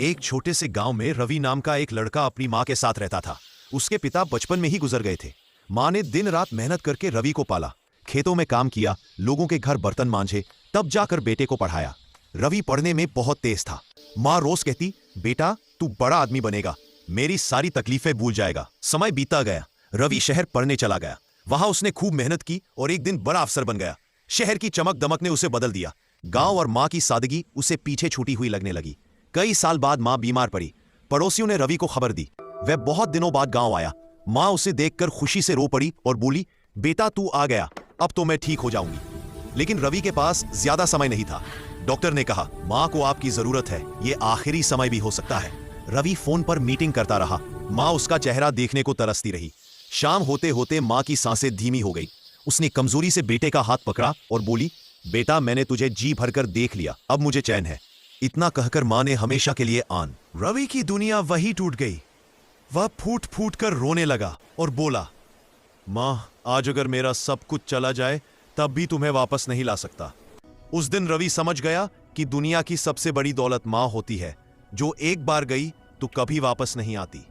एक छोटे से गांव में रवि नाम का एक लड़का अपनी माँ के साथ रहता था। उसके पिता बचपन में ही गुजर गए थे। माँ ने दिन रात मेहनत करके रवि को पाला, खेतों में काम किया, लोगों के घर बर्तन मांझे, तब जाकर बेटे को पढ़ाया। रवि पढ़ने में बहुत तेज था। माँ रोज कहती, बेटा तू बड़ा आदमी बनेगा, मेरी सारी तकलीफें भूल जाएगा। समय बीता गया, रवि शहर पढ़ने चला गया। वहां उसने खूब मेहनत की और एक दिन बड़ा अफसर बन गया। शहर की चमक दमक ने उसे बदल दिया। गांव और माँ की सादगी उसे पीछे छूटी हुई लगने लगी। कई साल बाद माँ बीमार पड़ी। पड़ोसियों ने रवि को खबर दी। वह बहुत दिनों बाद गांव आया। माँ उसे देखकर खुशी से रो पड़ी और बोली, बेटा तू आ गया, अब तो मैं ठीक हो जाऊंगी। लेकिन रवि के पास ज्यादा समय नहीं था। डॉक्टर ने कहा, माँ को आपकी जरूरत है, ये आखिरी समय भी हो सकता है। रवि फोन पर मीटिंग करता रहा। माँ उसका चेहरा देखने को तरसती रही। शाम होते होते माँ की सांसें धीमी हो गई। उसने कमजोरी से बेटे का हाथ पकड़ा और बोली, बेटा मैंने तुझे जी भरकर देख लिया, अब मुझे चैन है। इतना कहकर माँ ने हमेशा के लिए आन। रवि की दुनिया वही टूट गई। वह फूट फूट कर रोने लगा और बोला, माँ आज अगर मेरा सब कुछ चला जाए तब भी तुम्हें वापस नहीं ला सकता। उस दिन रवि समझ गया कि दुनिया की सबसे बड़ी दौलत माँ होती है, जो एक बार गई तो कभी वापस नहीं आती।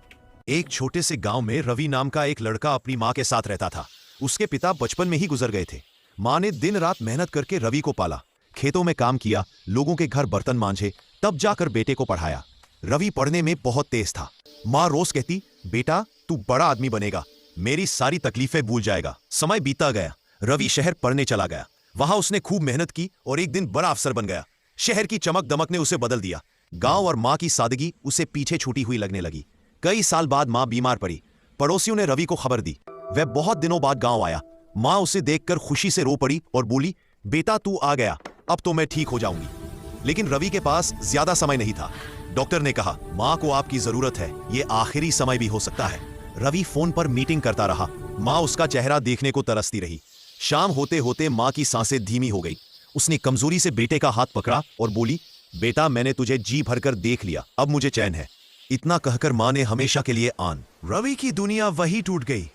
एक छोटे से गांव में रवि नाम का एक लड़का अपनी माँ के साथ रहता था। उसके पिता बचपन में ही गुजर गए थे। माँ ने दिन रात मेहनत करके रवि को पाला, खेतों में काम किया, लोगों के घर बर्तन मांझे, तब जाकर बेटे को पढ़ाया। रवि पढ़ने में बहुत तेज था। माँ रोज कहती, बेटा तू बड़ा आदमी बनेगा, मेरी सारी तकलीफें भूल जाएगा। समय बीता गया, रवि शहर पढ़ने चला गया। वहां उसने खूब मेहनत की और एक दिन बड़ा अफसर बन गया। शहर की चमक दमक ने उसे बदल दिया। गांव और माँ की सादगी उसे पीछे छूटी हुई लगने लगी। कई साल बाद माँ बीमार पड़ी। पड़ोसियों ने रवि को खबर दी। वह बहुत दिनों बाद गांव आया। माँ उसे देखकर खुशी से रो पड़ी और बोली, बेटा तू आ गया, अब तो मैं ठीक हो जाऊंगी। लेकिन रवि के पास ज्यादा समय नहीं था। डॉक्टर ने कहा, माँ को आपकी जरूरत है, ये आखिरी समय भी हो सकता है। रवि फोन पर मीटिंग करता रहा। माँ उसका चेहरा देखने को तरसती रही। शाम होते होते माँ की सांसें धीमी हो गई। उसने कमजोरी से बेटे का हाथ पकड़ा और बोली, बेटा मैंने तुझे जी भरकर देख लिया, अब मुझे चैन है। इतना कहकर माँ ने हमेशा के लिए आन। रवि की दुनिया वही टूट गई।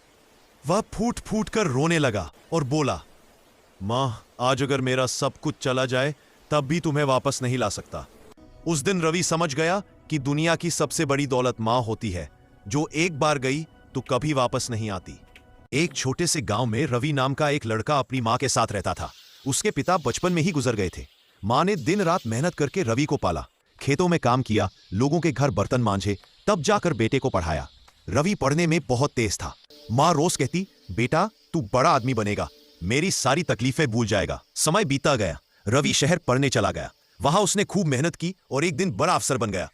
वह फूट फूट कर रोने लगा और बोला, माँ आज अगर मेरा सब कुछ चला जाए तब भी तुम्हें वापस नहीं ला सकता। उस दिन रवि समझ गया कि दुनिया की सबसे बड़ी दौलत माँ होती है, जो एक बार गई तो कभी वापस नहीं आती। एक छोटे से गांव में रवि नाम का एक लड़का अपनी माँ के साथ रहता था। उसके पिता बचपन में ही गुजर गए थे। माँ ने दिन रात मेहनत करके रवि को पाला, खेतों में काम किया, लोगों के घर बर्तन मांझे, तब जाकर बेटे को पढ़ाया। रवि पढ़ने में बहुत तेज था। माँ रोज कहती, बेटा तू बड़ा आदमी बनेगा, मेरी सारी तकलीफें भूल जाएगा। समय बीता गया, रवि शहर पढ़ने चला गया। वहां उसने खूब मेहनत की और एक दिन बड़ा अफसर बन गया।